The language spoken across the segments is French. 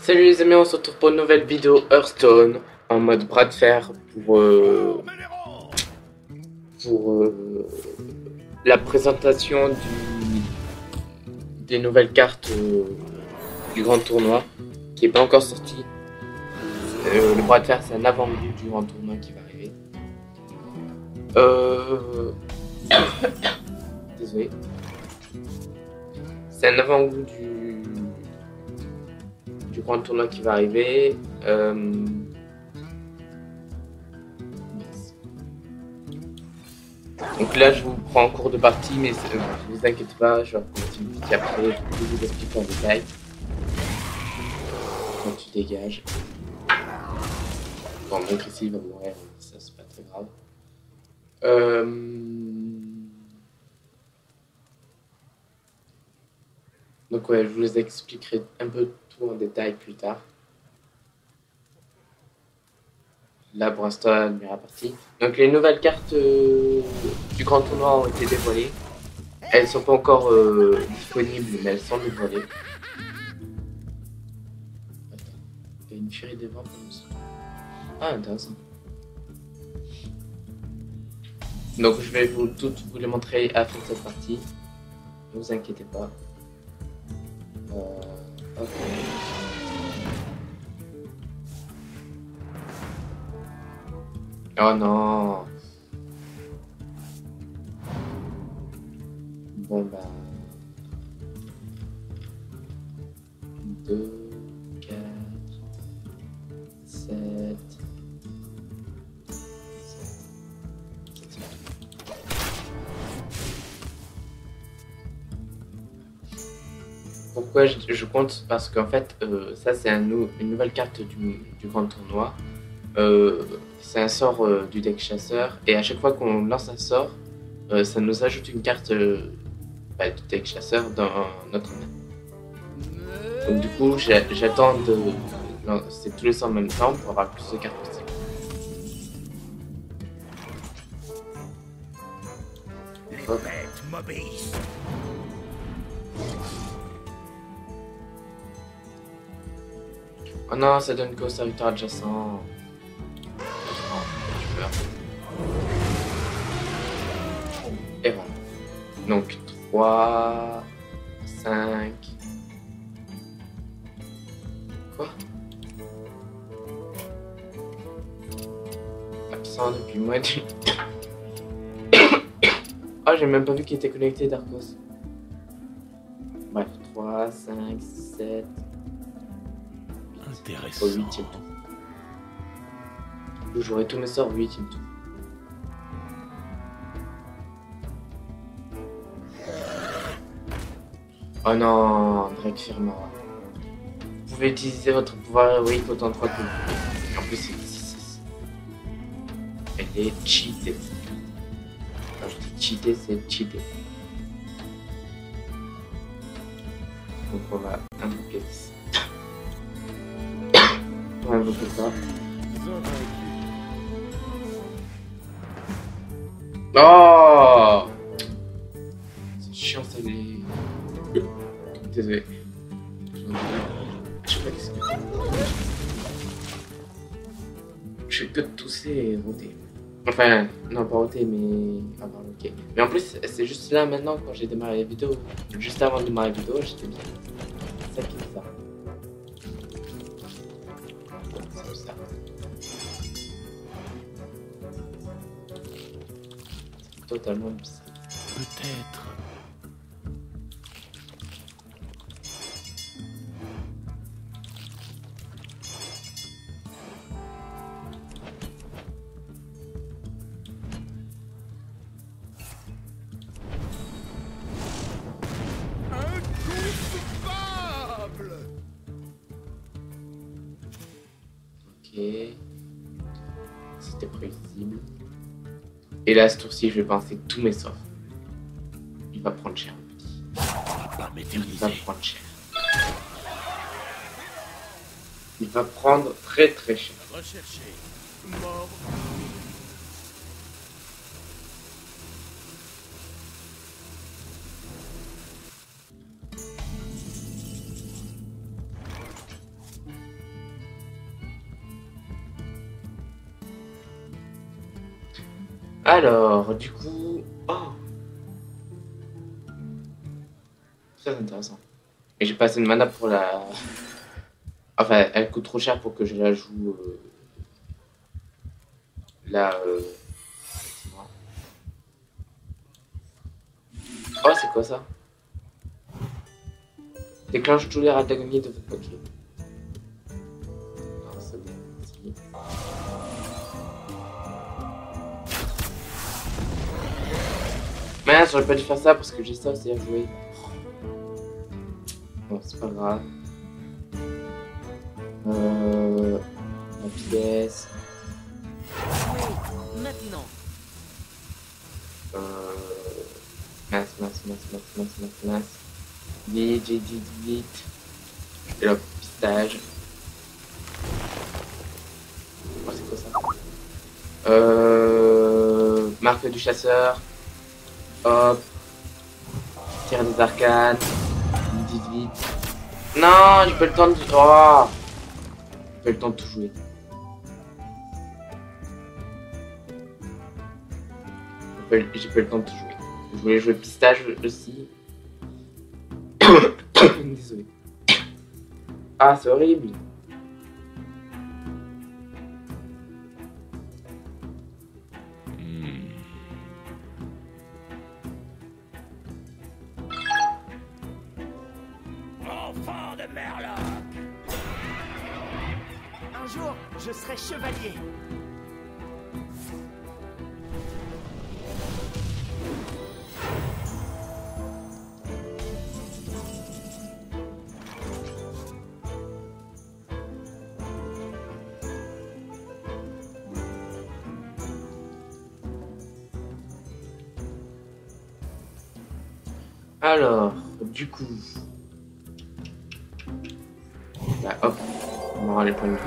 Salut les amis, on se retrouve pour une nouvelle vidéo Hearthstone en mode bras de fer pour la présentation des nouvelles cartes du grand tournoi qui est pas encore sorti. Le bras de fer, c'est un avant-goût du grand tournoi qui va arriver. Désolé. C'est un avant-goût du grand tournoi qui va arriver. Donc là, je vous prends en cours de partie, mais ne vous inquiétez pas, je vais reprendre une vidéo après, je vais vous expliquer en détail. Quand tu dégages. Bon, donc ici, il va mourir, ça c'est pas très grave. Donc ouais, je vous expliquerai un peu tout en détail plus tard. Là, pour l'instant, elle m'est partie. Donc les nouvelles cartes du grand tournoi ont été dévoilées. Elles sont pas encore disponibles, mais elles sont dévoilées. Attends, il y a une furie des vents comme ça. Ah, intéressant. Donc je vais vous les montrer à la fin de cette partie. Ne vous inquiétez pas. Ok. Oh non. Bon bah 2, 4, 7. Pourquoi je compte? Parce qu'en fait, ça c'est une nouvelle carte du grand tournoi. C'est un sort du deck chasseur, et à chaque fois qu'on lance un sort, ça nous ajoute une carte du deck chasseur dans notre main. Donc du coup, j'attends de lancer tous les sorts en même temps pour avoir plus de cartes possibles. Oh non, ça donne qu'au serviteur adjacent. Et voilà. Donc 3, 5. Quoi? Absent depuis le mois de... Oh, j'ai même pas vu qu'il était connecté, Darkos. Bref, 3, 5, 7... Intéressant. Au 8ème tour. Je jouerai tous mes sorts au 8ème tour. Oh non, Drake Firma. Vous pouvez utiliser votre pouvoir héroïque autant de fois que vous voulez. En plus, c'est 6. Elle est cheatée. Quand je dis cheatée, c'est cheatée. Donc on va invoquer ça. On va invoquer ça. Oh! C'est chiant, ça les... Désolé. Je sais pas qu'est-ce que je fais que de tousser et roter. Enfin, non pas roter, mais avoir ok. Mais en plus, c'est juste là maintenant quand j'ai démarré la vidéo. Juste avant de démarrer la vidéo, j'étais bien. C'est ça qui est bizarre. C'est bizarre. C'est totalement bizarre. Peut-être. Ok. C'était prévisible. Et là, ce tour-ci, je vais penser tous mes sorts. Il va prendre cher. Pas Il m'éterniser. va prendre cher. Il va prendre très très cher. Recherché. Mort. Alors, du coup... Oh, très intéressant. Et j'ai pas assez de mana pour la... Enfin, elle coûte trop cher pour que je la joue... là... Oh, c'est quoi ça? Déclenche tous les radagoniers de votre paquet. Non, c'est bon. Si. Merde, j'aurais pas dû faire ça parce que j'ai ça aussi à jouer. Bon, c'est pas grave. La pièce. Maintenant. Mince. Vite. Et là, pistage. Oh, c'est quoi ça? Marque du chasseur. Hop. Tir des arcanes. Vite. Non, j'ai pas le temps de... Oh, j'ai pas le temps de tout jouer. J'ai pas le temps de tout jouer. Je voulais jouer pistage aussi. Désolé. Ah, c'est horrible. Enfant de Merloc! Un jour, je serai chevalier. Alors, du coup... Bah hop, on aura les points de vie.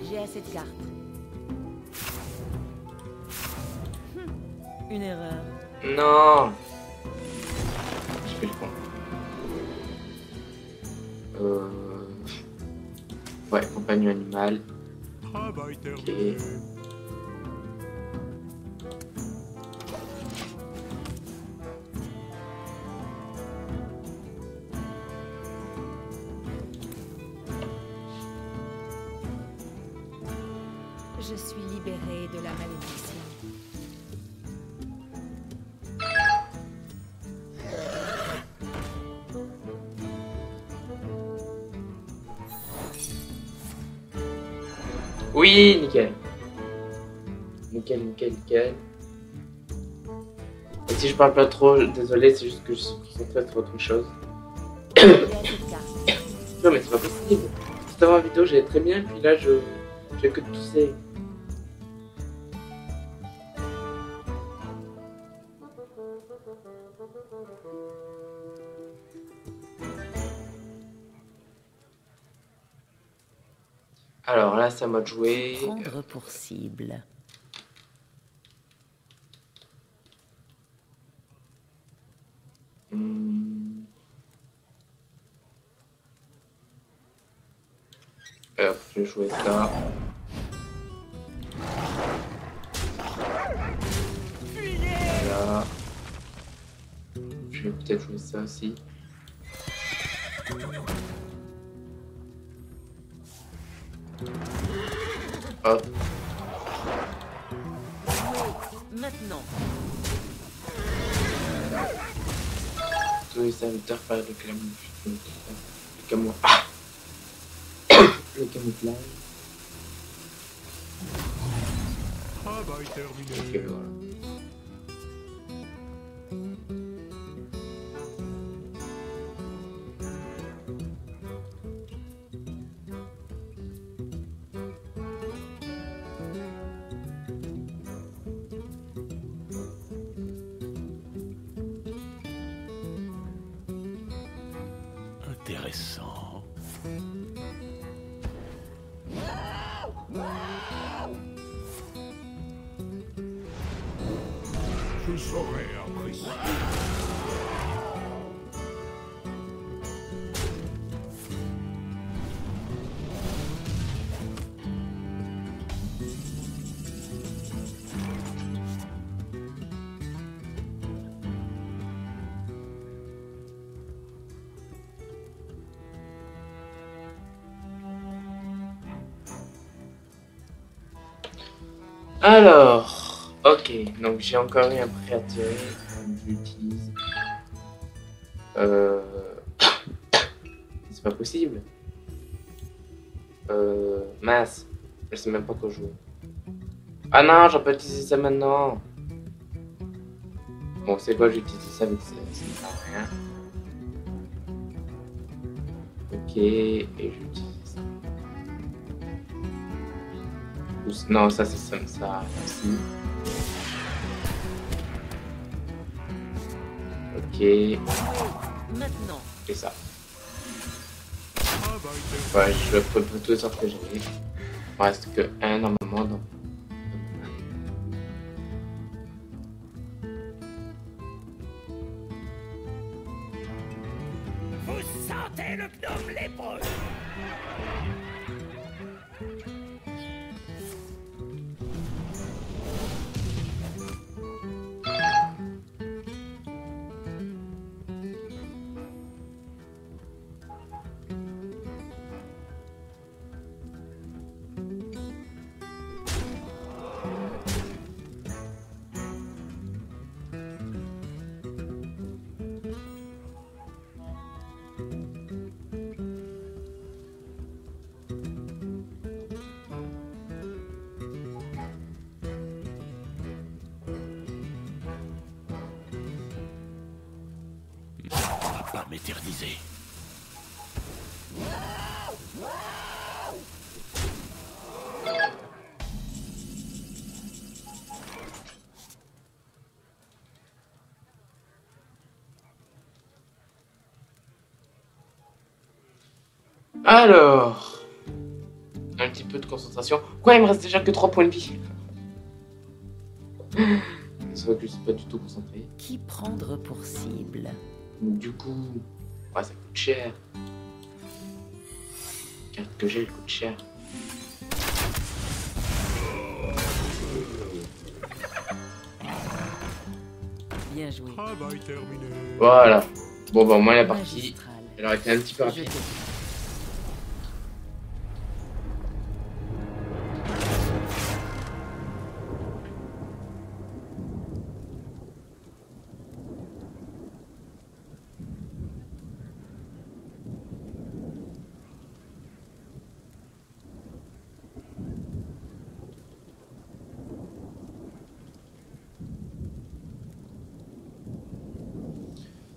J'ai assez de cartes. Une erreur. Non, je fais le con. Ouais, compagnon animal. Travail Ok. terminé. Je suis libérée de la malédiction. Oui, nickel. Nickel. Et si je parle pas trop, désolé, c'est juste que je suis concentré sur autre chose. J'ai assez de cartes. Non mais c'est pas possible. Juste avant la vidéo, j'allais très bien, puis là, je fais que de tousser. Alors là, c'est à moi de jouer. Prendre pour cible. Je vais jouer ça. Voilà. Je vais peut-être jouer ça aussi. Hop. Maintenant. Tous les serviteurs par le camouflage. Ah le camouflage. Travail terminé. Ok, voilà. Intéressant. Je saurais apprécier. Alors, ok, donc j'ai encore eu un préattiré, j'utilise. C'est pas possible. Mince, je sais même pas quoi jouer. Ah non, j'en peux utiliser ça maintenant. Bon, c'est quoi, j'utilise ça avec ça, ça ne sert à rien. Ok, et j'utilise ça. Non, ça c'est ça aussi. Ok, Maintenant. et ça. Travail terminé. Ouais, je peux toutes les sortes que j'ai. Il me reste que un normalement. Donc. Vous sentez le gnome lépreux? On va pas m'éterniser. Alors, un petit peu de concentration. Quoi, il me reste déjà que 3 points de vie. C'est vrai que je suis pas du tout concentré. Qui prendre pour cible? Donc, du coup, ouais, ça coûte cher. La carte que j'ai, elle coûte cher. Bien joué. Travail terminé. Voilà. Bon, bah, au moins la partie, Magistral. elle aurait été un petit peu Je rapide. t'écoute.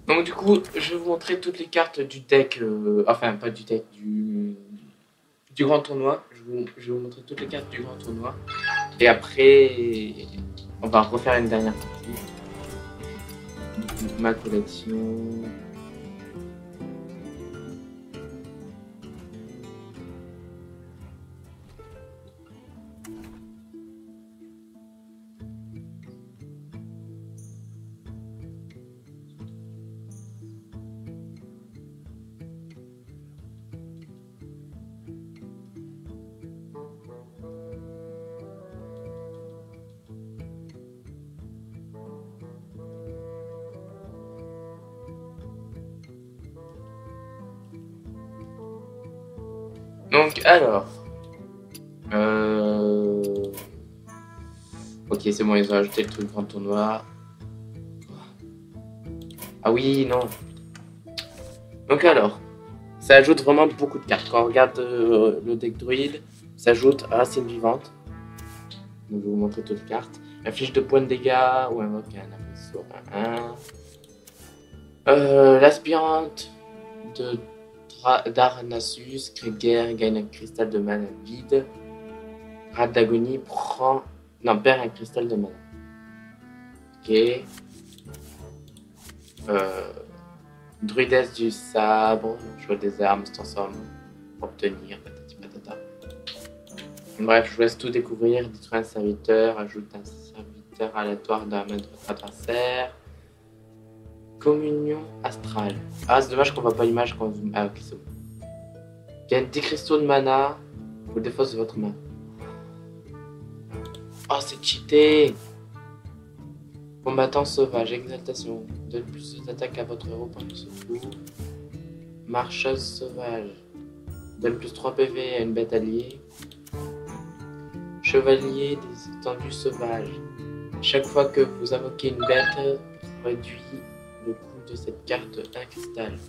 Donc, du coup, je vais vous montrer toutes les cartes du deck. Enfin, pas du deck, du grand tournoi. Je vais vous montrer toutes les cartes du grand tournoi. Et après, on va refaire une dernière partie. Ma collection. Donc, alors. Ok, c'est bon, ils ont ajouté le truc grand tournoi. Ah oui, non. Donc, alors. Ça ajoute vraiment beaucoup de cartes. Quand on regarde le deck druide, ça ajoute racine vivante. Donc, je vais vous montrer toutes les cartes. Affiche de points de dégâts ou invoque un aperçu 1. L'aspirante de Darnassus, crée guerre, gagne un cristal de mana vide. Rate d'agonie perd un cristal de mana. Ok. Druidesse du sabre, choix des armes, se transforme pour obtenir, patati patata. Bref, je vous laisse tout découvrir. Détruire un serviteur, ajoute un serviteur aléatoire dans la main de votre adversaire. Communion astrale. Ah, c'est dommage qu'on voit pas l'image quand vous... Ah, ok, c'est bon. Gagne 10 cristaux de mana pour le défausse de votre main. Oh, c'est cheaté! Combattant sauvage, exaltation. Donne plus d'attaque à votre héros pendant ce tour. Marcheuse sauvage. Donne plus 3 PV à une bête alliée. Chevalier des étendues sauvages. Chaque fois que vous invoquez une bête, réduit le coût de cette carte un cristal.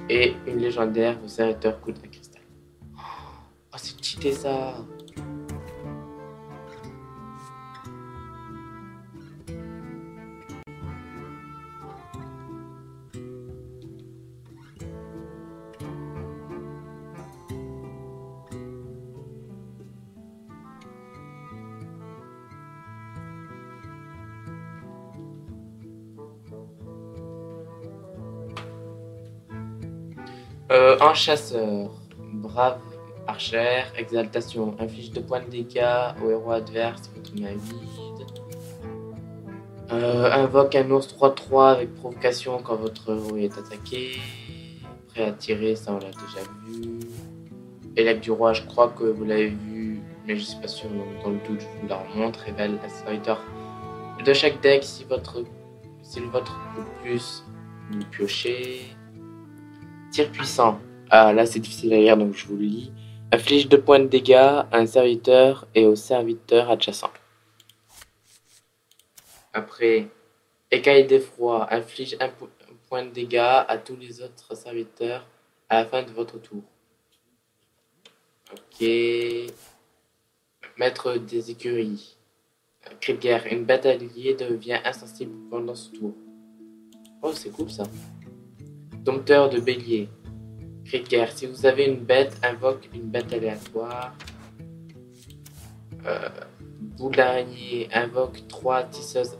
Et une légendaire, vos serviteurs coûtent un cristal. Oh, c'est cheaté ça! En chasseur, brave archer, exaltation, inflige 2 points de dégâts au héros adverse, votre main vide. Invoque un ours 3-3 avec provocation quand votre héros est attaqué. Prêt à tirer, ça on l'a déjà vu. Élève du roi, je crois que vous l'avez vu, mais je suis pas sûr, donc dans le doute je vous la remonte. Révèle un serviteur de chaque deck si le vôtre ou plus, vous piochez. Tir puissant. Ah là c'est difficile à lire donc je vous le lis. Inflige 2 points de dégâts à un serviteur et au serviteur adjacent. Après, écaille d'effroi. Inflige un point de dégâts à tous les autres serviteurs à la fin de votre tour. Ok. Maître des écuries. Cri de guerre. Une bête alliée devient insensible pendant ce tour. Oh c'est cool ça. Dompteur de bélier. Cri de guerre. Si vous avez une bête, invoque une bête aléatoire. Boule d'araignée. Invoque 3 tisseuses.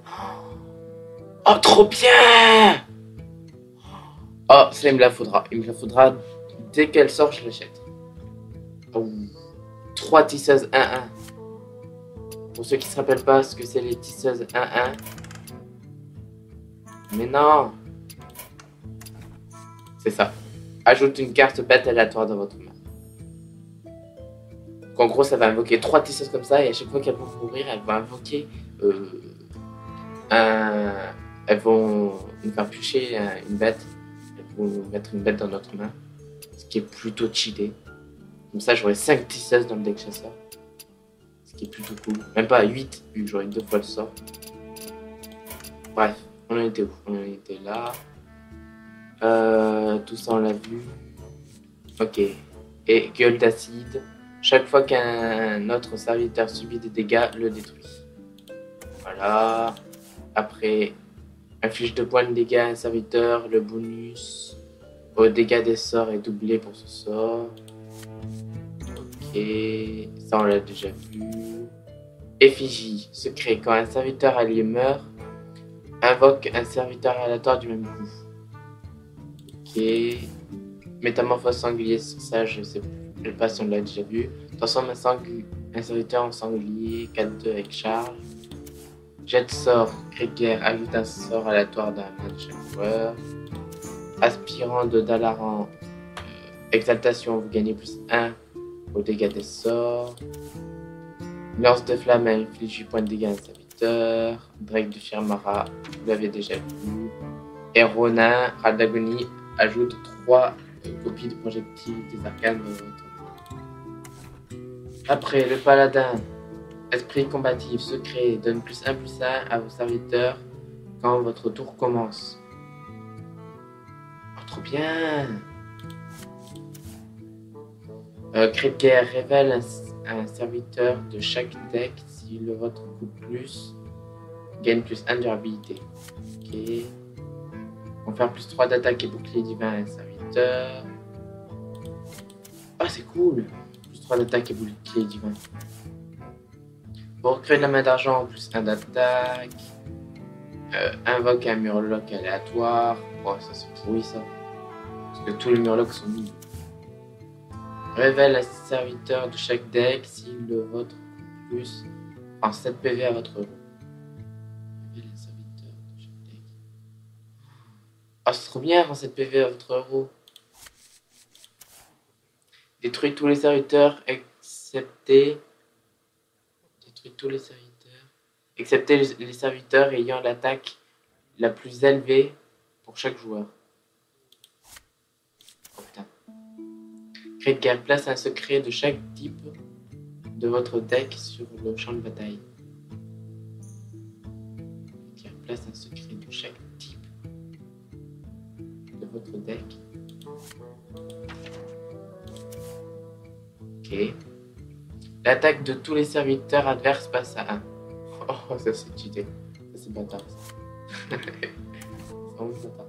Oh, trop bien! Oh, ça, il me la faudra. Il me la faudra dès qu'elle sort, je l'achète. Oh. 3 tisseuses 1-1. Pour ceux qui ne se rappellent pas ce que c'est les tisseuses 1-1. Mais non! C'est ça. Ajoute une carte bête aléatoire dans votre main. Donc, en gros, ça va invoquer 3 tisseuses comme ça, et à chaque fois qu'elles vont mourir, elles vont invoquer elles vont nous faire piocher une bête. Elles vont nous mettre une bête dans notre main. Ce qui est plutôt cheaté. Comme ça, j'aurai 5 tisseuses dans le deck chasseur. Ce qui est plutôt cool. Même pas 8, vu que j'aurai 2 fois le sort. Bref, on en était où? On en était là. Tout ça on l'a vu. Ok. Et gueule d'acide. Chaque fois qu'un autre serviteur subit des dégâts, le détruit. Voilà. Après, inflige 2 points de dégâts à un serviteur. Le bonus au dégâts des sorts est doublé pour ce sort. Ok. Ça on l'a déjà vu. Effigie. Secret. Quand un serviteur allié meurt, invoque un serviteur aléatoire du même coup. Ok. Métamorphose sanglier, ça je sais pas si on l'a déjà vu. Transforme un serviteur en sanglier, 4-2 avec charge. Jet de sort, cri de guerre, ajoute un sort aléatoire d'un main de chaque joueur. Aspirant de Dalaran, exaltation, vous gagnez plus 1 au dégâts des sorts. Lance de flamme inflige 8 points de dégâts à un serviteur. Drake de Firmara, vous l'avez déjà vu. Et Ronin, Râle d'agonie, ajoute 3 copies de projectiles des arcanes dans votre. Après, le paladin, esprit combatif, secret, donne plus 1 à vos serviteurs quand votre tour commence. Oh, trop bien! Cri de guerre, révèle un serviteur de chaque deck si le vôtre coûte plus, gagne plus 1 de durabilité. Ok. Confère plus 3 d'attaque et bouclier divin à un serviteur. Ah, c'est cool! Plus 3 d'attaque et bouclier divin. Pour créer de la main d'argent, plus 1 d'attaque. Invoque un murloc aléatoire. Bon, ça c'est pourri ça. Parce que tous les murlocs sont nuls. Révèle un serviteur de chaque deck si le vôtre coûte plus. Prend 7 PV à votre héros. Révèle un serviteur de chaque deck. Oh, c'est trop bien, prend 7 PV à votre héros. Détruit tous les serviteurs excepté. Détruit tous les serviteurs. Excepté les serviteurs ayant l'attaque la plus élevée pour chaque joueur. Oh putain. Cri de guerre, place un secret de chaque type de votre deck sur le champ de bataille. Qui replace un secret de chaque type de votre deck. Ok. L'attaque de tous les serviteurs adverses passe à 1. Oh, ça c'est cheaté. Ça c'est bâtard. C'est vraiment bâtard.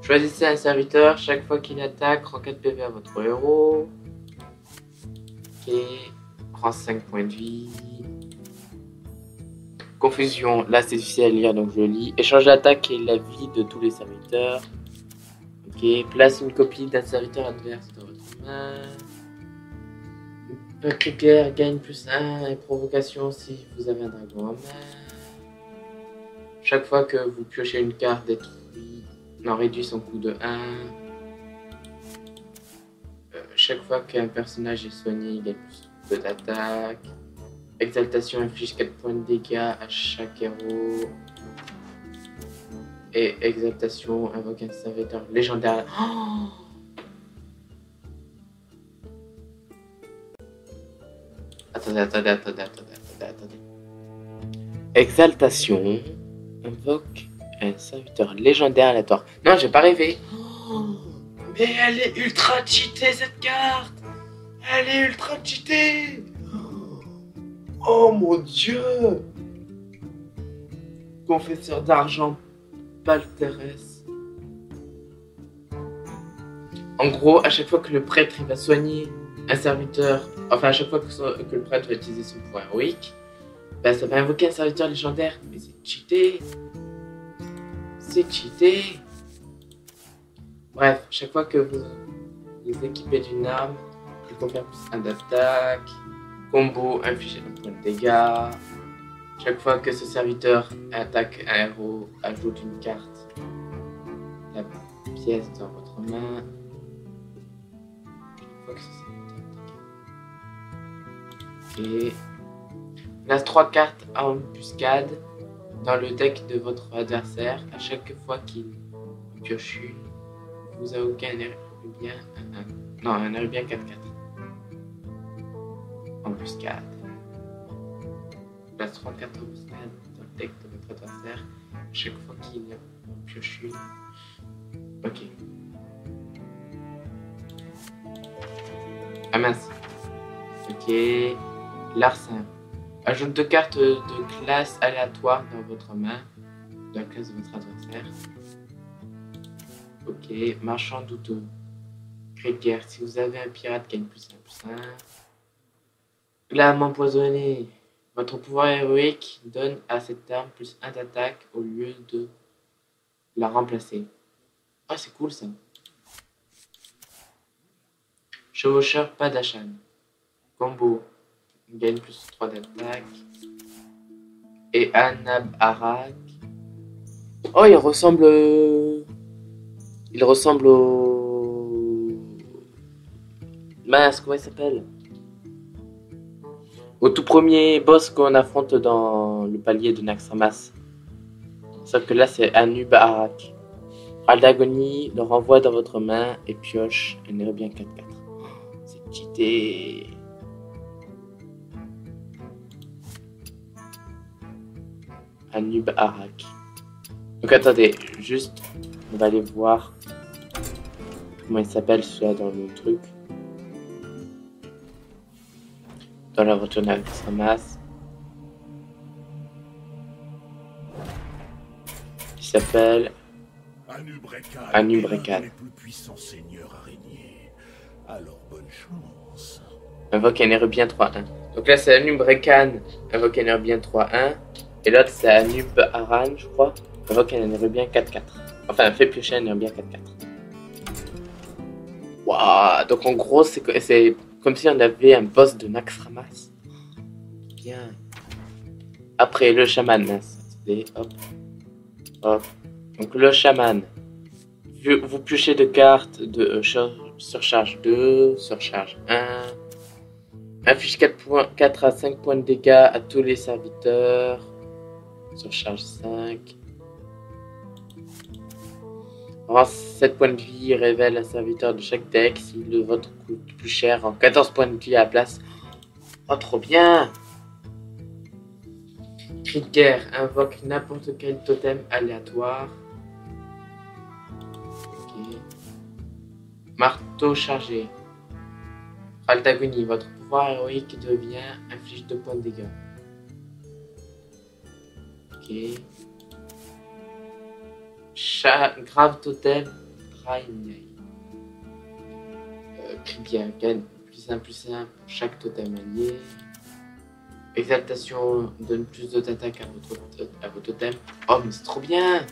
Choisissez un serviteur, chaque fois qu'il attaque, rend 4 PV à votre héros. Ok. Prend 5 points de vie. Confusion, là c'est difficile à lire donc je lis. Échange d'attaque et la vie de tous les serviteurs. Ok. Place une copie d'un serviteur adverse dans votre main. Le Krieger gagne +1 et provocation si vous avez un dragon en main. Chaque fois que vous piochez une carte détruite, on réduit son coût de 1. Chaque fois qu'un personnage est soigné, il gagne +2 d'attaque. Exaltation inflige 4 points de dégâts à chaque héros. Et Exaltation invoque un serviteur légendaire. Oh, Attendez. Exaltation invoque un serviteur légendaire aléatoire. Non, j'ai pas rêvé. Oh, mais elle est ultra cheatée cette carte. Elle est ultra cheatée. Oh mon dieu. Confesseur d'argent, Palterès. En gros, à chaque fois que le prêtre il va soigner un serviteur, enfin à chaque fois que le prêtre va utiliser son pouvoir héroïque, bah, ça va invoquer un serviteur légendaire. Mais c'est cheaté. C'est cheaté. Bref, chaque fois que vous vous équipez d'une arme, il confère +1 d'attaque. Combo inflige 1 point de dégâts. Chaque fois que ce serviteur attaque un héros, ajoute une carte, la pièce dans votre main. Chaque fois que ce serviteur attaque. Et place 3 cartes en embuscade dans le deck de votre adversaire. À chaque fois qu'il pioche une, vous avez aucun Érubien 1-1. Non, un Érubien 4-4. Embuscade. Place 3 cartes embuscade dans le deck de votre adversaire. À chaque fois qu'il pioche une. Ok. Ah mince. Ok. Larcin. Ajoute 2 cartes de classe aléatoire dans votre main, de la classe de votre adversaire. Ok, marchand douteux. Krieger, si vous avez un pirate gagne +1/+1. Lame empoisonnée. Votre pouvoir héroïque donne à cette arme +1 d'attaque au lieu de la remplacer. Ah, c'est cool ça. Chevaucheur Padachan. Combo. Gagne +3 d'attaque. Et Anab Arak. Oh, il ressemble au... Mince, comment il s'appelle? Au tout premier boss qu'on affronte dans le palier de Naxxramas. Sauf que là, c'est Anub Arak. Râle d'agonie, le renvoie dans votre main et pioche un Érubien 4-4. C'est cheaté. Anub Arak. Donc attendez, juste, on va aller voir comment il s'appelle celui-là dans le truc. Dans la voiture Naxxramas. Il s'appelle Anubrekan. Le plus puissant seigneur araignée. Alors bonne chance. Invoque un Érubien 3-1. Donc là c'est Anubrekan, invoque un Érubien 3-1. Et l'autre c'est Anub Aran, je crois. Invoque un Érubien 4-4. Enfin, fait piocher un Érubien 4-4. Waouh. Donc en gros c'est comme si on avait un boss de Naxxramas. Bien. Après le chaman. Hop. Hop. Donc le chaman. Vous piochez 2 cartes de surcharge 2, surcharge 1. Inflige 4 à 5 points de dégâts à tous les serviteurs. Surcharge 5. Rend 7 points de vie, révèle un serviteur de chaque deck. Si le vôtre coûte plus cher, en 14 points de vie à la place. Oh, trop bien! Cri de guerre, invoque n'importe quel totem aléatoire. Ok. Marteau chargé. Râle d'agonie, votre pouvoir héroïque devient inflige 2 points de dégâts. Ok. Grave totem, Raimei. Cri de guerre, gagne +1/+1 pour chaque totem allié. Exaltation donne plus d'attaque à vos totems. Oh, mais c'est trop bien!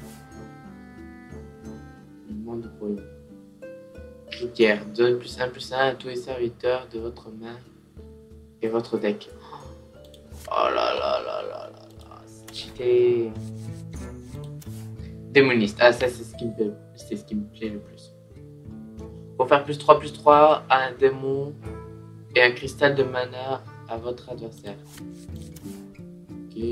Monde pour une. Cri de guerre donne +1/+1 à tous les serviteurs de votre main et votre deck. Oh là là là là là là, c'est cheaté. Démoniste, ah ça c'est ce qui me plaît le plus. Pour faire +3/+3 à un démon et un cristal de mana à votre adversaire. Ok.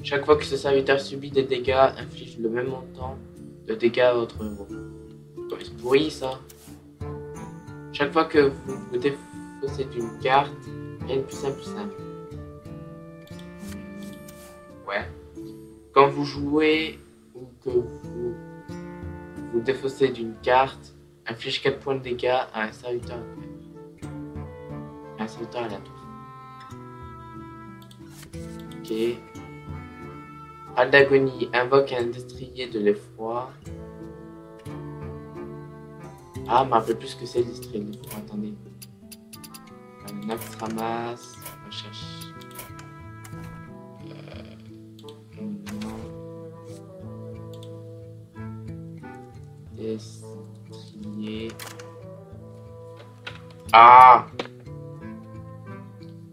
Chaque fois que ce serviteur subit des dégâts, inflige le même montant de dégâts à votre héros. Oh, c'est pourri ça. Chaque fois que vous vous défaussez d'une carte, gagne +1/+1. Ouais. Quand vous jouez ou que vous vous défaussez d'une carte, inflige 4 points de dégâts à un serviteur aléatoire. Ok. Râle d'agonie, invoque un destrier de l'effroi. Ah, je me rappelle plus ce que c'est le destrier de l'effroi. Attendez. Un axe ramasse. On cherche. Destrier. Ah!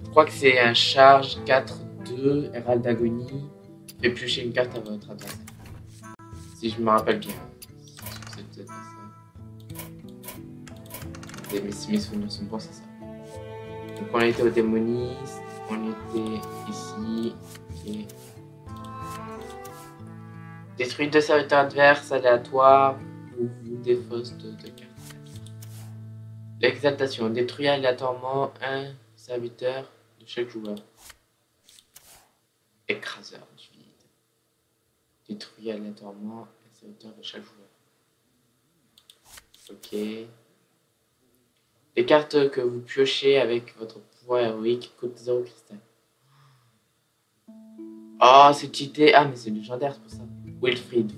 Je crois que c'est un charge 4-2, Hérald d'agonie. Fait piocher une carte à votre adversaire. Si je me rappelle bien. C'est peut-être pas ça. Mais si mes souvenirs sont bons, c'est ça. Donc on était au démoniste, on était ici. Okay. Détruit 2 serviteurs adverses aléatoires ou vous défausse de 2 cartes. L'exaltation, détruit aléatoirement un serviteur de chaque joueur. Écraseur du vide. Détruit aléatoirement un serviteur de chaque joueur. Ok. Les cartes que vous piochez avec votre pouvoir héroïque coûtent 0 cristal. Oh, c'est cheaté. Ah, mais c'est légendaire, c'est pour ça. Wilfried.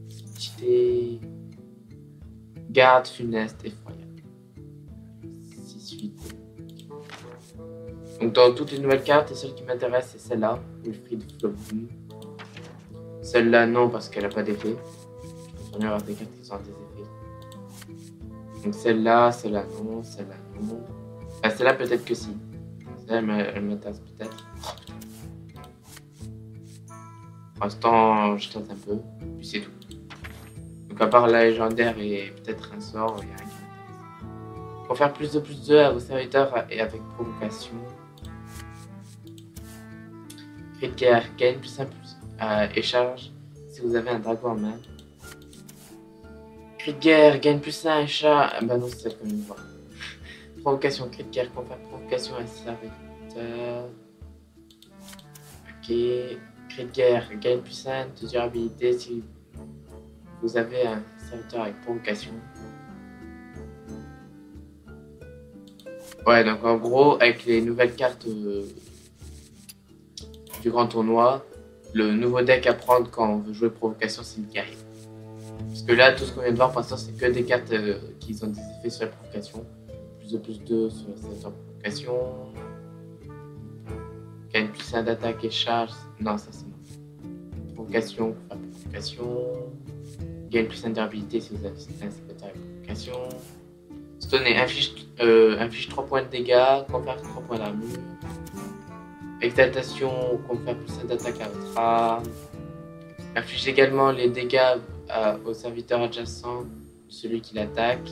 C'est cheaté. Garde funeste, effroyable. 6-8. Donc dans toutes les nouvelles cartes, celle qui m'intéresse c'est celle-là, Wilfried Flopboom. Celle-là non parce qu'elle n'a pas d'effet. Je vais avoir des cartes qui ont des effets. Donc celle-là non, celle-là non. Enfin, celle-là peut-être que si. Celle-là elle m'intéresse peut-être. Pour l'instant je tente un peu, puis c'est tout. Donc à part la légendaire et peut-être un sort, il n'y a rien qui m'intéresse. Pour faire +2/+2 à vos serviteurs et avec provocation. Cri de guerre, gagne +1/+1 et charge si vous avez un dragon en main. Cri de guerre, gagne +1 et charge. Ah bah non, c'est celle qu'on vient de voir. Provocation, cri de guerre, confère provocation à un serviteur. Ok. Cri de guerre, gagne +1 de durabilité si vous avez un serviteur avec provocation. Ouais, donc en gros, avec les nouvelles cartes du grand tournoi, le nouveau deck à prendre quand on veut jouer provocation, c'est le guerrier. Parce que là, tout ce qu'on vient de voir pour l'instant, c'est que des cartes qui ont des effets sur la provocation. +2/+2 sur la provocation. Gagne +1 d'attaque et charge. Non, ça c'est non. Provocation, provocation. Gagne +1 de durabilité si vous avez un secrétaire avec provocation. Stonner, inflige 3 points de dégâts, confère 3 points d'armure. Exaltation, confère +1 d'attaque à votre arme. Inflige également les dégâts au serviteur adjacent de celui qui l'attaque.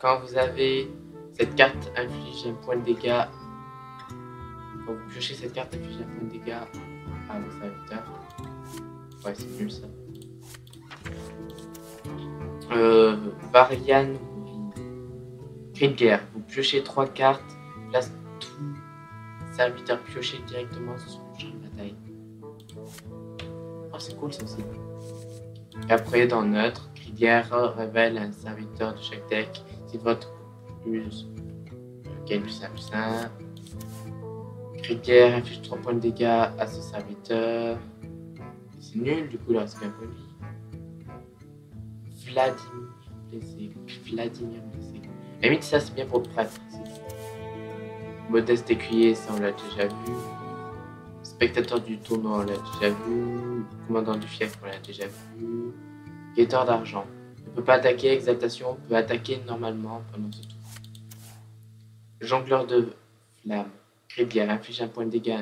Quand vous avez cette carte, inflige un point de dégâts. Quand vous piochez cette carte, inflige un point de dégâts à vos serviteurs. Ouais, c'est nul ça. Varian, cri de guerre. Vous piochez 3 cartes, place tout serviteur pioché directement sur le champ de bataille. Oh, c'est cool ça aussi. Et après, dans neutre, cri de guerre révèle un serviteur de chaque deck. Si votre plus gagne +1/+1. Cri de guerre inflige 3 points de dégâts à ce serviteur. C'est nul, du coup, là, c'est bien pour lui. Vladimir blessé. À la limite, ça c'est bien pour le prêtre. Modeste écuyer, ça on l'a déjà vu. Spectateur du tournoi, on l'a déjà vu. Commandant du fief, on l'a déjà vu. Guetteur d'argent. Ne peut pas attaquer, exaltation, peut attaquer normalement pendant ce tour. Jongleur de flamme. Cri de guerre, inflige un point de dégâts à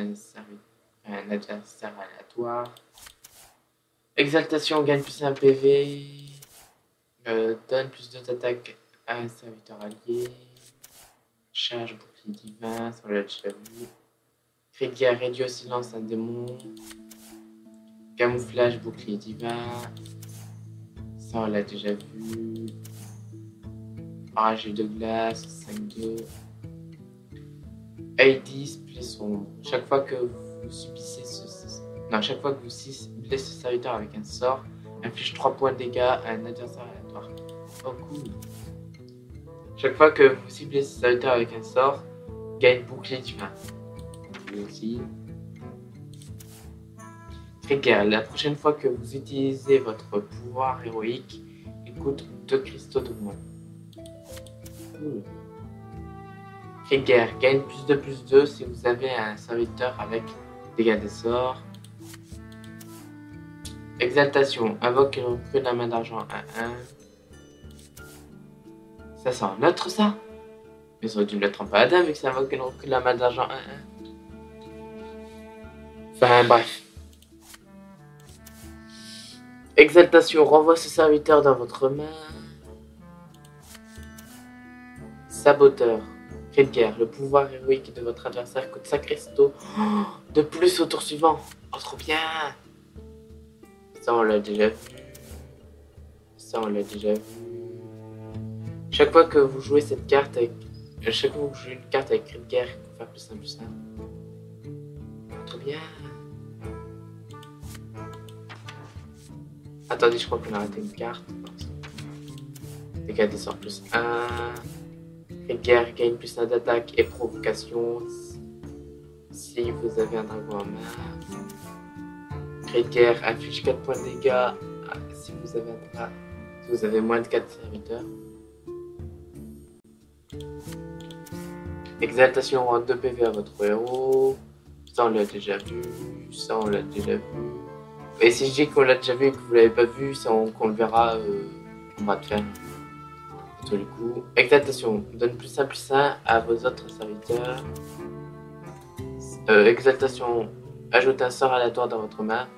un adversaire aléatoire. Exaltation, gagne +1 PV. Donne +2 d'attaque à un serviteur allié. Charge bouclier divin, ça on l'a déjà vu. Cri de guerre, réduit au silence un démon. Camouflage, bouclier divin, ça on l'a déjà vu. Orage de glace, 5-2. Hades, pli sombre. Chaque fois que vous subissez chaque fois que vous ciblez ce serviteur avec un sort, inflige 3 points de dégâts à un adversaire aléatoire. Oh cool. Chaque fois que vous ciblez ce serviteur avec un sort, gagne bouclier divin. Lui aussi. Cri de guerre. La prochaine fois que vous utilisez votre pouvoir héroïque, il coûte 2 cristaux de moins. Cool. Cri de guerre. Gagne +2/+2 si vous avez un serviteur avec dégâts des sorts. Exaltation, invoque et recrute la main d'argent 1-1. Ça c'est en neutre ça? Mais ça aurait dû me mettre en paladin vu que ça invoque et recrute la main d'argent 1-1. Enfin bref. Exaltation, renvoie ce serviteur dans votre main. Saboteur, cri de guerre, le pouvoir héroïque de votre adversaire coûte 5 cristaux de plus au tour suivant. Oh trop bien! Ça on l'a déjà vu. Ça on l'a déjà vu. Chaque fois que vous jouez cette carte avec... Chaque fois que vous jouez une carte avec cri de guerre, il faut faire +1/+1. Trop bien. Attendez, je crois qu'on a raté une carte. Dégâts des sorts +1. Cri de guerre gagne +1 d'attaque et provocation. Si vous avez un dragon en main. Cri de guerre inflige 4 points de dégâts si vous avez moins de 4 serviteurs. Exaltation rend 2 PV à votre héros. Ça on l'a déjà vu. Ça on l'a déjà vu. Et si je dis qu'on l'a déjà vu et que vous l'avez pas vu, c'est qu'on le verra en bas de fer. À tous les coups. Exaltation donne +1/+1 à vos autres serviteurs. Exaltation ajoute un sort aléatoire dans votre main.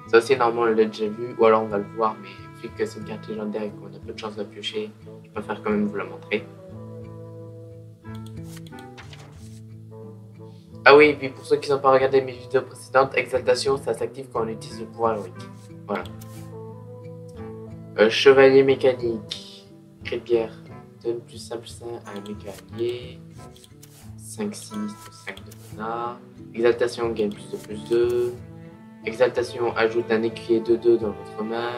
Ça aussi, normalement, on l'a déjà vu, ou alors on va le voir, mais vu que c'est une carte légendaire et qu'on a peu de chance de piocher, je préfère quand même vous la montrer. Ah oui, et puis pour ceux qui n'ont pas regardé mes vidéos précédentes, Exaltation, ça s'active quand on utilise le pouvoir héroïque. Voilà. Chevalier mécanique, cri de guerre, donne +1/+1 à un mécanier. 5 sinistres, 5 de mana. Exaltation gagne +2/+2. Exaltation ajoute un écuyer 2/2 dans votre main.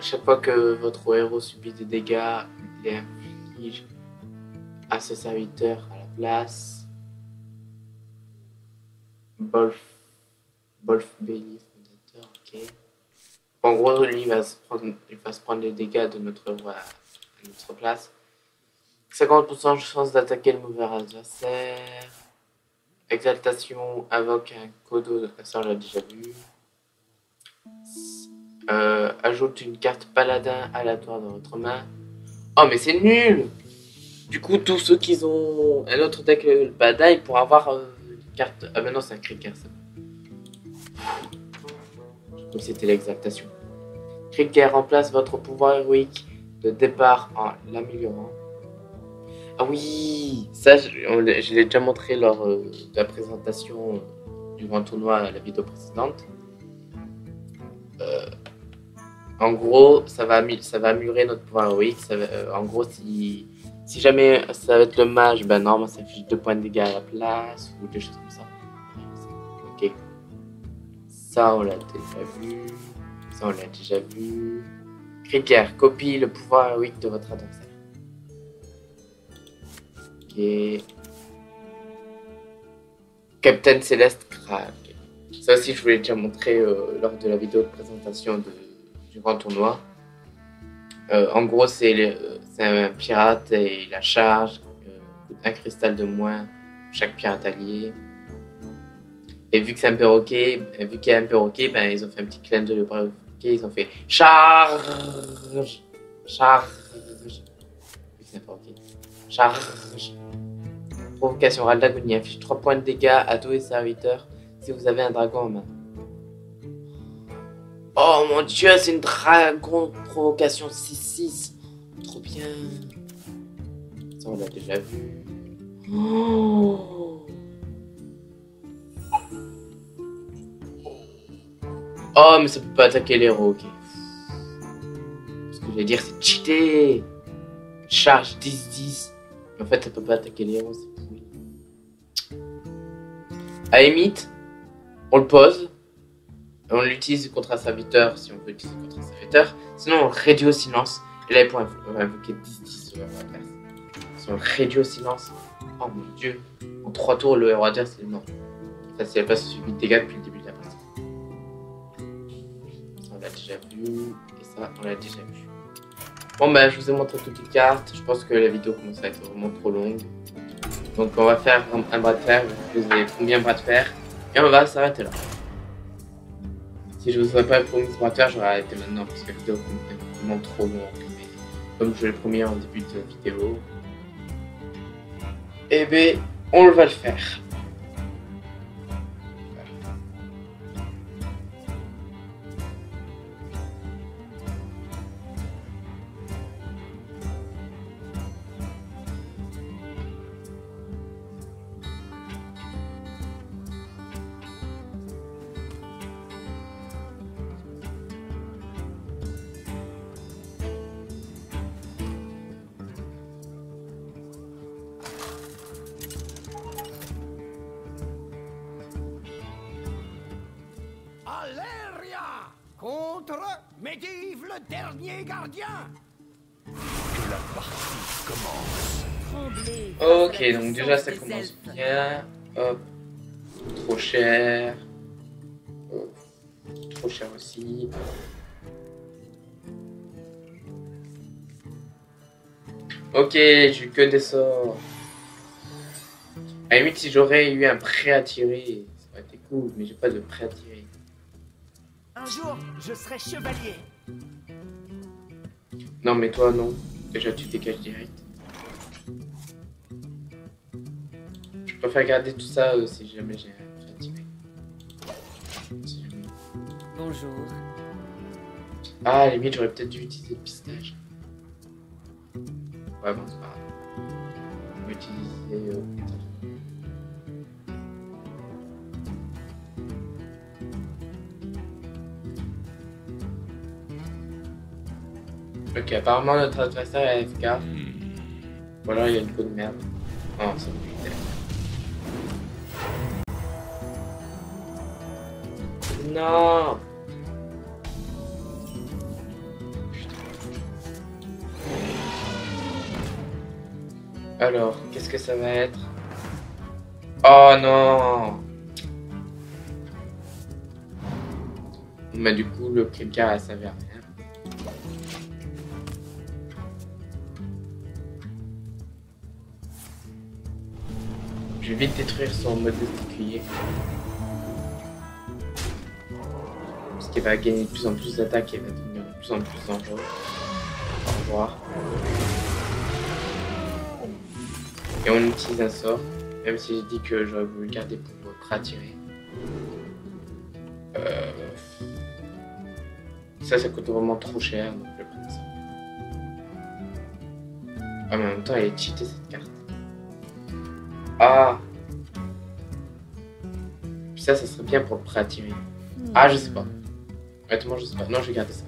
Chaque fois que votre héros subit des dégâts, il les inflige à ce serviteur à la place. Bolf Bailey, fondateur, ok. En gros, lui il va se prendre les dégâts de notre héros à notre place. 50% de chance d'attaquer le mauvais adversaire. Exaltation invoque un Kodo, ça on l'a déjà vu. Ajoute une carte paladin aléatoire dans votre main. Oh mais c'est nul! Du coup tous ceux qui ont un autre deck le paladin ils pourront avoir une carte... Ah mais non c'est un cri de guerre ça. Comme c'était l'exaltation. Cri de guerre remplace votre pouvoir héroïque de départ en l'améliorant. Ah oui, ça je l'ai déjà montré lors de la présentation du grand tournoi à la vidéo précédente. En gros, ça va améliorer notre pouvoir héroïque. En gros, si jamais ça va être le mage, ben normalement ça affiche 2 points de dégâts à la place ou des choses comme ça. Ok. Ça, on l'a déjà vu. Ça, on l'a déjà vu. Critère, copie le pouvoir héroïque de votre adversaire. Ok. Captain Céleste Krag. Ça aussi, je voulais déjà montrer lors de la vidéo de présentation du grand tournoi. En gros, c'est un pirate et il a charge, un cristal de moins chaque pirate allié. Et vu que c'est un perroquet, ben, ils ont fait un petit clin d'œil au perroquet, ils ont fait charge. C'est un perroquet. Charge. Provocation râle d'agonie affiche 3 points de dégâts à tous les serviteurs si vous avez un dragon en main. Oh mon dieu, c'est une dragon provocation 6-6. Trop bien. Ça, on l'a déjà vu. Oh, mais ça peut pas attaquer les héros, ok. Ce que je vais dire, c'est cheater. Charge 10-10. En fait, ça peut pas attaquer les héros, c'est pourri. À limite, on le pose. On l'utilise contre un serviteur si on peut l'utiliser contre un serviteur. Sinon, on le réduit au silence. Et là, il pourrait invoquer 10-10 sur le héros adverse. Si on le réduit au silence, oh mon dieu, en 3 tours, le héros adverse est mort. Ça, c'est pas suivi de dégâts depuis le début de la partie. Ça, on l'a déjà vu. Et ça, on l'a déjà vu. Bon, ben, je vous ai montré toutes les cartes. Je pense que la vidéo commence à être vraiment trop longue. Donc, on va faire un bras de fer. Je vous ai combien de bras de fer. Et on va s'arrêter là. Si je vous aurais pas promis ce bras de fer, j'aurais arrêté maintenant parce que la vidéo est vraiment trop longue. Mais comme je l'ai promis en début de vidéo, eh ben, on va le faire. Aléria contre Medivh le dernier gardien. Que la partie commence. Tremblez. Ok, donc déjà ça commence bien. Hop. Trop cher. Trop cher aussi. Ok, j'ai eu que des sorts. À la limite, si j'aurais eu un prêt à tirer, ça aurait été cool, mais j'ai pas de prêt à tirer. Un jour, je serai chevalier. Non, mais toi, non. Déjà, tu dégages direct. Je préfère garder tout ça si jamais j'ai un prêt à tirer. Si jamais. Bonjour. Ah, à la limite, j'aurais peut-être dû utiliser le pistage. Ouais, bon, c'est pas grave. On va utiliser... Ok, apparemment notre adversaire est AFK. Ou alors il y a une peau de merde. Oh, c'est bon. Non. Alors, qu'est-ce que ça va être? Oh non. Mais du coup, le Kripkar a servi à rien. Je vais vite détruire son mode testiculier. Parce qu'il va gagner de plus en plus d'attaques et va devenir de plus en plus dangereux. Au revoir. Et on utilise un sort. Même si j'ai dit que j'aurais voulu le garder pour prêt à tirer. Ça coûte vraiment trop cher, donc je vais prendre ça. Ah, mais en même temps, elle est cheatée cette carte. Ah! Puis ça serait bien pour le prêt à tirer. Ah, je sais pas. Honnêtement, je sais pas. Non, je vais garder ça.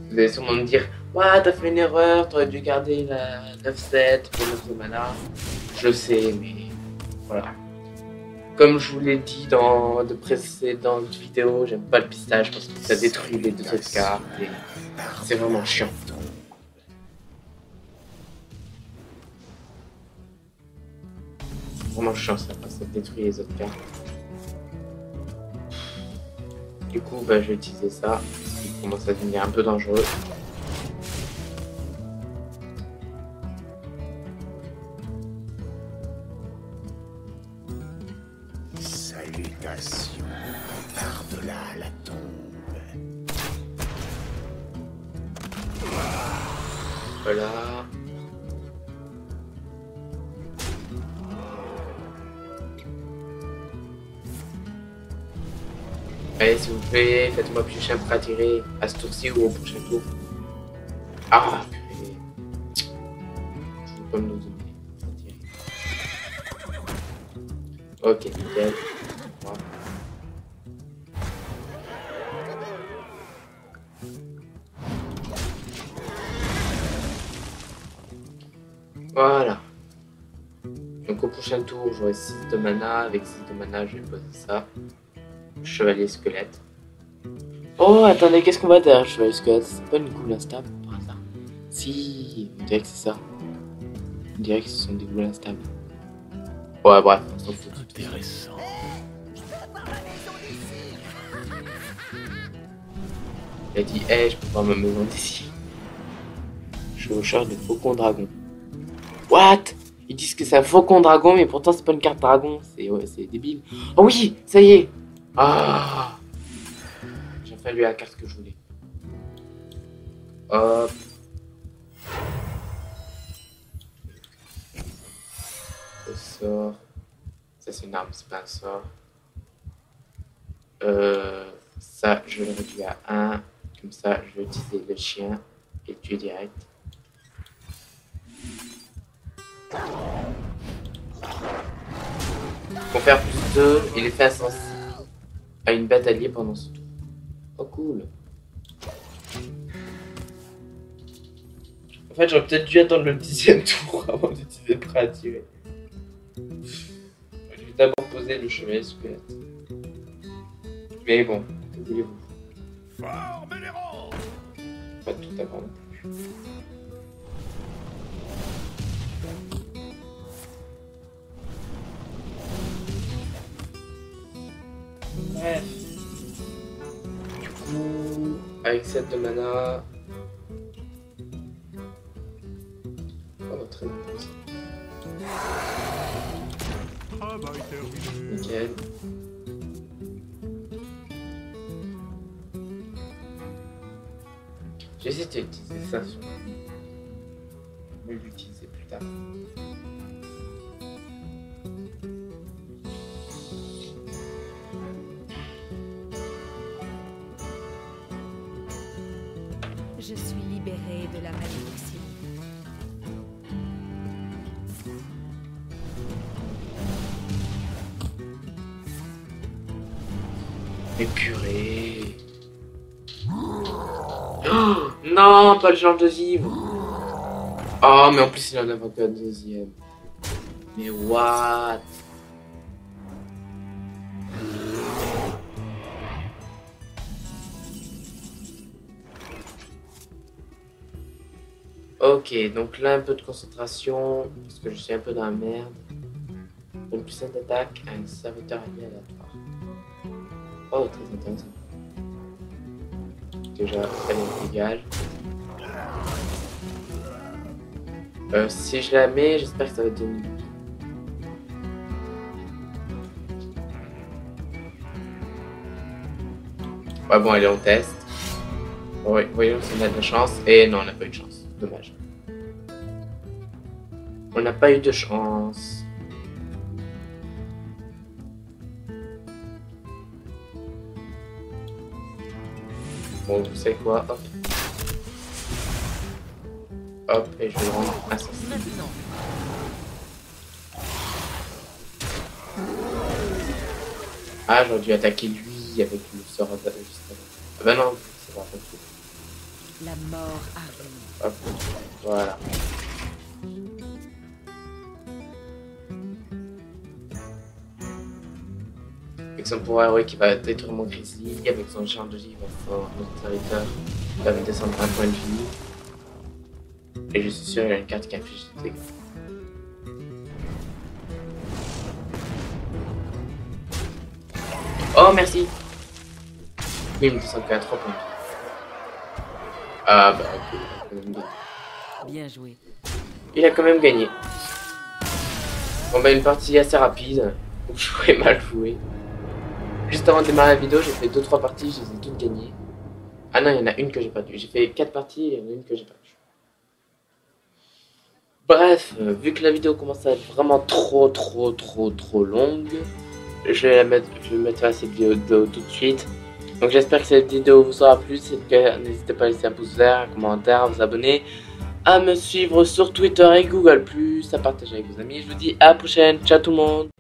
Vous allez sûrement me dire, ouais, t'as fait une erreur, t'aurais dû garder la 9-7 pour 9 de mana. Je sais, mais voilà. Comme je vous l'ai dit dans de précédentes vidéos, j'aime pas le pistage parce que ça détruit les deux autres cartes et c'est vraiment chiant. C'est vraiment chiant ça, parce que ça détruit les autres cartes. Du coup, bah, je vais utiliser ça, parce qu'il commence à devenir un peu dangereux. Salutations par-delà la tombe. Voilà. Allez, s'il vous plaît, faites-moi piocher un pour attirer à ce tour-ci ou au prochain tour. Ah, purée. Je veux pas me le donner. Attirer. Ok, nickel. Voilà. Donc au prochain tour, j'aurai 6 de mana. Avec 6 de mana, je vais poser ça. Chevalier squelette. Oh, attendez, qu'est-ce qu'on va derrière chevalier squelette? C'est pas une goule instable par hasard? Si, on dirait que c'est ça. On dirait que ce sont des goules instables. Ouais, bref, on s'en fout. Intéressant. Il a dit, hey, je peux voir ma maison d'ici. Je suis au char de faucon dragon. What? Ils disent que c'est un faucon dragon, mais pourtant c'est pas une carte dragon. C'est ouais, c'est débile. Oh oui, ça y est. Ah, j'ai fallu la carte que je voulais. Hop. Le sort. Ça c'est une arme, c'est pas un sort. Ça, je vais le réduire à 1. Comme ça, je vais utiliser le chien et le tuer direct. Confère plus 2, il est fait insensible à une bête alliée pendant ce tour. Oh cool. En fait, j'aurais peut-être dû attendre le 10e tour avant d'utiliser le prêt à tirer. Je vais d'abord poser le chevalier squelette. Mais bon, que voulez-vous? Forme les rangs. Pas tout avant non plus. Bref. Du coup, avec 7 de mana. Oh, très bien comme ça. Travail terminé. Nickel. J'ai essayé d'utiliser ça sur. Je vais l'utiliser plus tard. Je suis libérée de la malédiction. Mais purée. Oh, non, pas le genre de vivre. Oh, mais en plus il en a pas un deuxième. Mais what? Ok, donc là un peu de concentration, parce que je suis un peu dans la merde. Une puissance d'attaque à un serviteur allié aléatoire. Oh, très intéressant. Déjà, elle est égale. Si je la mets, j'espère que ça va être diminuer. Ouais, bon, allez, on teste. Oui, voyons si on a de la chance. Et non, on n'a pas eu de chance. Dommage. On n'a pas eu de chance. Bon, vous savez quoi? Hop. Hop, et je vais le rendre insensible. Maintenant, Ah, j'aurais dû attaquer lui. vie avec le sort juste avant. Ah bah non, c'est pas tout. La mort arrive. Hop, voilà. Avec son pouvoir héroïque qui va détruire mon grizzly, avec son genre de vie, il va faire notre serviteur, il va me descendre un point de vie. Et je suis sûr qu'il y a une carte qui affiche des dégâts. Oh merci. Oui, il me descend qu'à 3 points de vie. Ah bah ok, il a quand même gagné. Bien joué. Il a quand même gagné. Bon bah une partie assez rapide, où je jouais mal joué. Juste avant de démarrer la vidéo, j'ai fait 2-3 parties, je les ai toutes gagnées. Ah non, il y en a une que j'ai perdu. J'ai fait 4 parties et il y en a une que j'ai perdue. Bref, vu que la vidéo commence à être vraiment trop longue, je vais mettre à cette vidéo tout de suite. Donc j'espère que cette vidéo vous aura plu. Si c'est le cas, n'hésitez pas à laisser un pouce vert, un commentaire, à vous abonner, à me suivre sur Twitter et Google+, à partager avec vos amis. Je vous dis à la prochaine, ciao tout le monde.